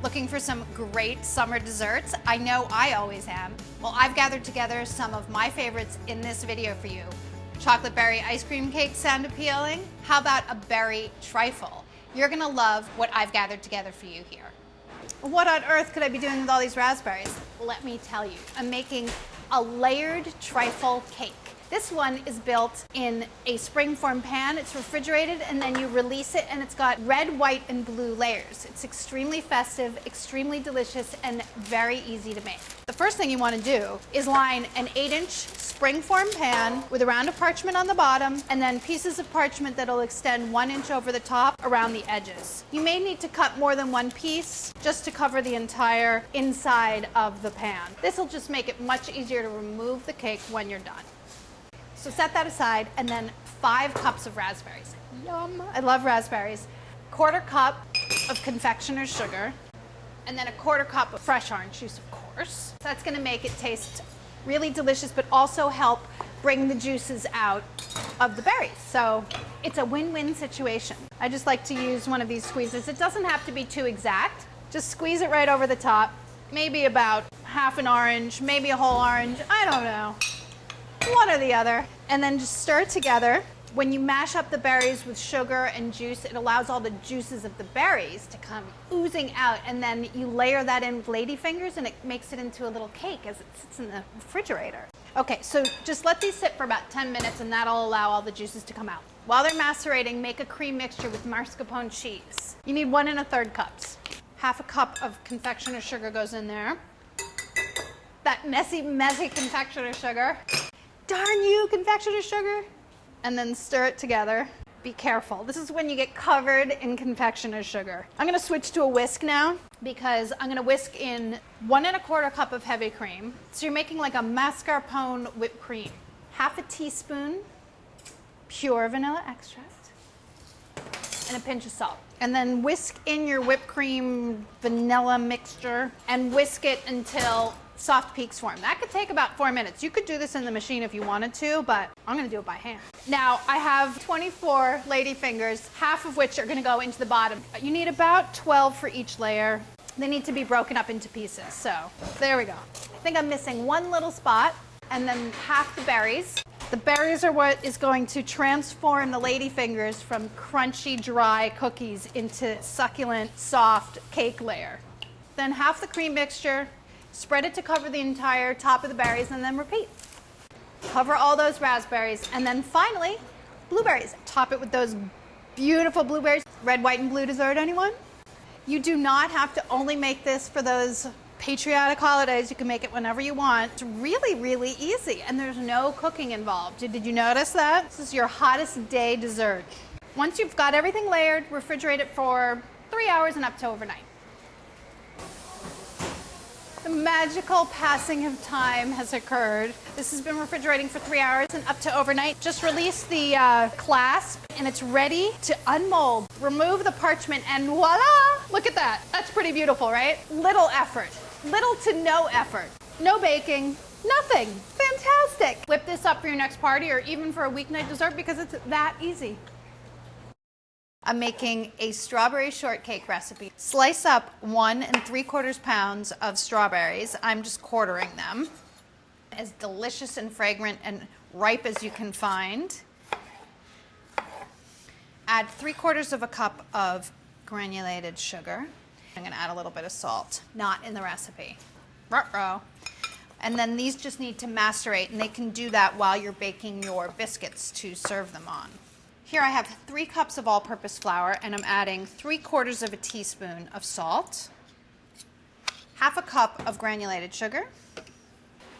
Looking for some great summer desserts? I know I always am. Well, I've gathered together some of my favorites in this video for you. Chocolate berry ice cream cake sound appealing? How about a berry trifle? You're gonna love what I've gathered together for you here. What on earth could I be doing with all these raspberries? Let me tell you, I'm making a layered trifle cake. This one is built in a springform pan. It's refrigerated and then you release it and it's got red, white, and blue layers. It's extremely festive, extremely delicious, and very easy to make. The first thing you want to do is line an 8-inch springform pan with a round of parchment on the bottom and then pieces of parchment that'll extend 1 inch over the top around the edges. You may need to cut more than one piece just to cover the entire inside of the pan. This will just make it much easier to remove the cake when you're done. So set that aside, and then 5 cups of raspberries. Yum! I love raspberries. 1/4 cup of confectioner's sugar, and then 1/4 cup of fresh orange juice, of course. So that's gonna make it taste really delicious, but also help bring the juices out of the berries. So it's a win-win situation. I just like to use one of these squeezers. It doesn't have to be too exact. Just squeeze it right over the top. Maybe about half an orange, maybe a whole orange, I don't know. One or the other, and then just stir it together. When you mash up the berries with sugar and juice, it allows all the juices of the berries to come oozing out, and then you layer that in with ladyfingers and it makes it into a little cake as it sits in the refrigerator. Okay, so just let these sit for about 10 minutes and that'll allow all the juices to come out. While they're macerating, make a cream mixture with mascarpone cheese. You need 1 1/3 cups. 1/2 cup of confectioner's sugar goes in there. That messy confectioner's sugar. Darn you, confectioner's sugar. And then stir it together. Be careful. This is when you get covered in confectioner's sugar. I'm gonna switch to a whisk now because I'm gonna whisk in 1 1/4 cup of heavy cream. So you're making like a mascarpone whipped cream. 1/2 teaspoon pure vanilla extract and a pinch of salt. And then whisk in your whipped cream vanilla mixture and whisk it until soft peaks form. That could take about 4 minutes. You could do this in the machine if you wanted to, but I'm gonna do it by hand. Now, I have 24 lady fingers, half of which are gonna go into the bottom. You need about 12 for each layer. They need to be broken up into pieces, so there we go. I think I'm missing one little spot, and then half the berries. The berries are what is going to transform the lady fingers from crunchy, dry cookies into succulent, soft cake layer. Then half the cream mixture, spread it to cover the entire top of the berries, and then repeat. Cover all those raspberries, and then finally, blueberries. Top it with those beautiful blueberries. Red, white, and blue dessert, anyone? You do not have to only make this for those patriotic holidays. You can make it whenever you want. It's really, really easy, and there's no cooking involved. Did you notice that? This is your hottest day dessert. Once you've got everything layered, refrigerate it for 3 hours and up to overnight. The magical passing of time has occurred. This has been refrigerating for 3 hours and up to overnight. Just release the clasp and it's ready to unmold. Remove the parchment and voila! Look at that. That's pretty beautiful, right? Little effort. Little to no effort. No baking. Nothing. Fantastic. Whip this up for your next party or even for a weeknight dessert because it's that easy. I'm making a strawberry shortcake recipe. Slice up 1 3/4 pounds of strawberries. I'm just quartering them. As delicious and fragrant and ripe as you can find. Add 3/4 cup of granulated sugar. I'm gonna add a little bit of salt, not in the recipe. Ruh-roh. And then these just need to macerate, and they can do that while you're baking your biscuits to serve them on. Here I have 3 cups of all-purpose flour, and I'm adding 3/4 teaspoon of salt, 1/2 cup of granulated sugar,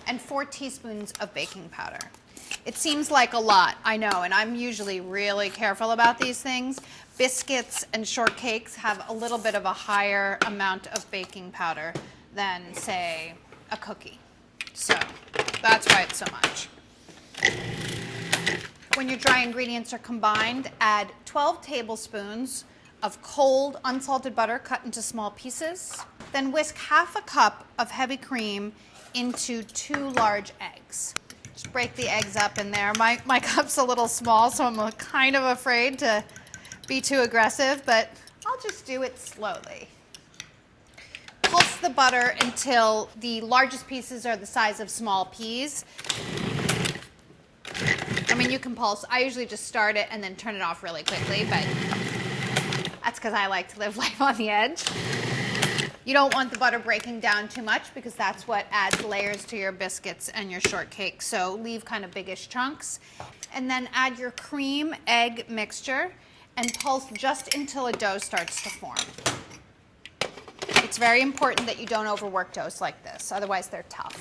and 4 teaspoons of baking powder. It seems like a lot, I know, and I'm usually really careful about these things. Biscuits and shortcakes have a little bit of a higher amount of baking powder than, say, a cookie. So that's why it's so much. When your dry ingredients are combined, add 12 tablespoons of cold, unsalted butter cut into small pieces. Then whisk 1/2 cup of heavy cream into 2 large eggs. Just break the eggs up in there. My cup's a little small, so I'm kind of afraid to be too aggressive, but I'll just do it slowly. the butter until the largest pieces are the size of small peas. I mean, you can pulse. I usually just start it and then turn it off really quickly, but that's because I like to live life on the edge. You don't want the butter breaking down too much because that's what adds layers to your biscuits and your shortcake. So leave kind of biggish chunks. And then add your cream egg mixture and pulse just until a dough starts to form. It's very important that you don't overwork doughs like this, otherwise they're tough.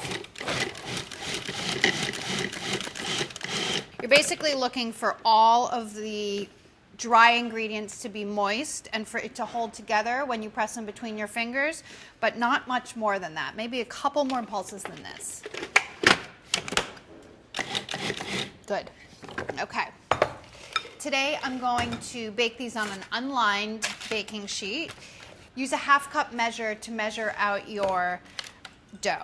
You're basically looking for all of the dry ingredients to be moist and for it to hold together when you press them between your fingers, but not much more than that. Maybe a couple more pulses than this. Good. Okay. Today I'm going to bake these on an unlined baking sheet. Use a 1/2 cup measure to measure out your dough.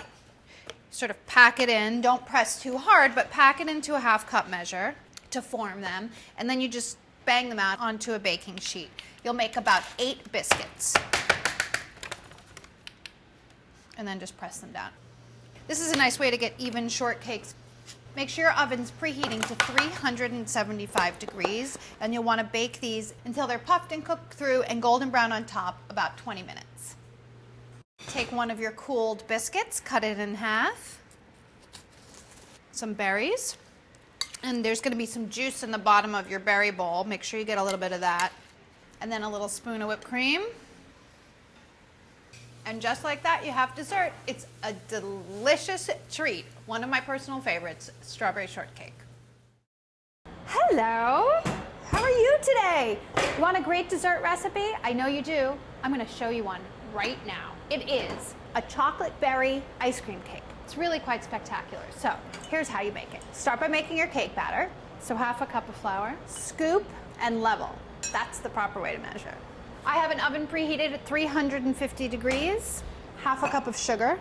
Sort of pack it in, don't press too hard, but pack it into a 1/2 cup measure to form them, and then you just bang them out onto a baking sheet. You'll make about 8 biscuits. And then just press them down. This is a nice way to get even shortcakes. Make sure your oven's preheating to 375 degrees, and you'll want to bake these until they're puffed and cooked through and golden brown on top, about 20 minutes. Take one of your cooled biscuits, cut it in half, some berries, and there's going to be some juice in the bottom of your berry bowl. Make sure you get a little bit of that, and then a little spoon of whipped cream. And just like that, you have dessert. It's a delicious treat. One of my personal favorites, strawberry shortcake. Hello, how are you today? You want a great dessert recipe? I know you do. I'm gonna show you one right now. It is a chocolate berry ice cream cake. It's really quite spectacular. So here's how you make it. Start by making your cake batter. So 1/2 cup of flour, scoop and level. That's the proper way to measure. I have an oven preheated at 350 degrees, 1/2 cup of sugar.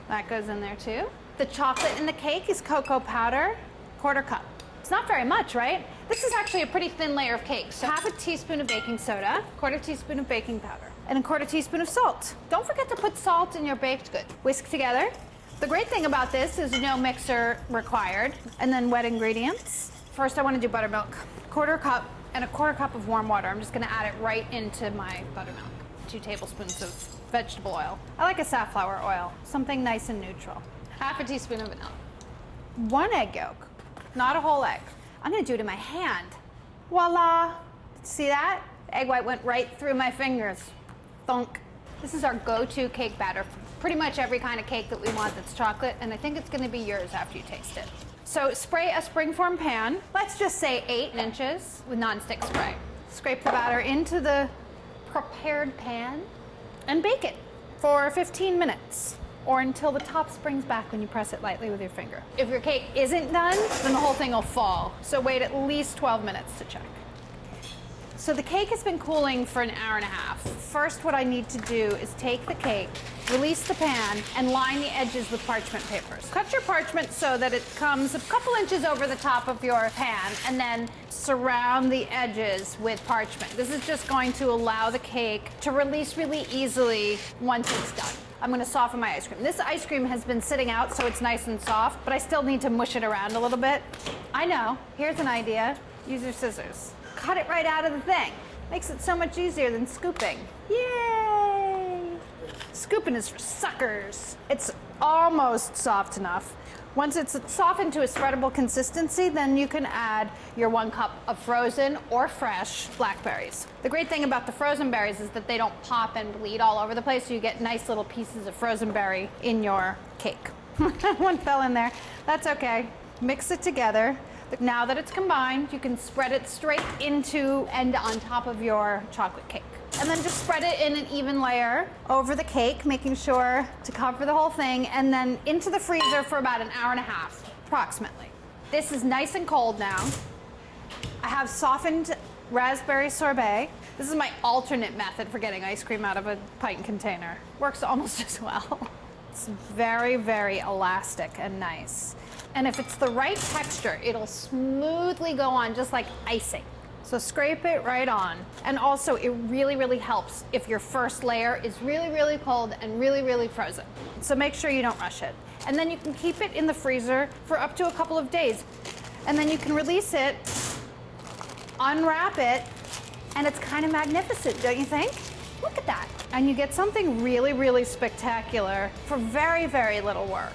That goes in there too. The chocolate in the cake is cocoa powder, 1/4 cup. It's not very much, right? This is actually a pretty thin layer of cake. So 1/2 teaspoon of baking soda, 1/4 teaspoon of baking powder, and a 1/4 teaspoon of salt. Don't forget to put salt in your baked goods. Whisk together. The great thing about this is no mixer required. And then wet ingredients. First I want to do buttermilk, 1/4 cup. And a 1/4 cup of warm water. I'm just gonna add it right into my buttermilk. 2 tablespoons of vegetable oil. I like a safflower oil, something nice and neutral. 1/2 teaspoon of vanilla. 1 egg yolk, not a whole egg. I'm gonna do it in my hand. Voila, see that? The egg white went right through my fingers. Thunk. This is our go-to cake batter for pretty much every kind of cake that we want that's chocolate, and I think it's gonna be yours after you taste it. So spray a springform pan, let's just say 8 inches with nonstick spray. Scrape the batter into the prepared pan and bake it for 15 minutes or until the top springs back when you press it lightly with your finger. If your cake isn't done, then the whole thing will fall. So wait at least 12 minutes to check. So the cake has been cooling for an hour and a half. First, what I need to do is take the cake, release the pan, and line the edges with parchment papers. Cut your parchment so that it comes a couple inches over the top of your pan, and then surround the edges with parchment. This is just going to allow the cake to release really easily once it's done. I'm gonna soften my ice cream. This ice cream has been sitting out so it's nice and soft, but I still need to mush it around a little bit. I know, here's an idea. Use your scissors. Cut it right out of the thing. Makes it so much easier than scooping. Yay! Scooping is for suckers. It's almost soft enough. Once it's softened to a spreadable consistency, then you can add your 1 cup of frozen or fresh blackberries. The great thing about the frozen berries is that they don't pop and bleed all over the place, so you get nice little pieces of frozen berry in your cake. One fell in there. That's okay. Mix it together. Now that it's combined, you can spread it straight into and on top of your chocolate cake. And then just spread it in an even layer over the cake, making sure to cover the whole thing, and then into the freezer for about an hour and a half, approximately. This is nice and cold now. I have softened raspberry sorbet. This is my alternate method for getting ice cream out of a pint container. Works almost as well. It's very, very elastic and nice. And if it's the right texture, it'll smoothly go on just like icing. So scrape it right on. And also it really, really helps if your first layer is really, really cold and really, really frozen. So make sure you don't rush it. And then you can keep it in the freezer for up to a couple of days. And then you can release it, unwrap it, and it's kind of magnificent, don't you think? Look at that. And you get something really, really spectacular for very, very little work.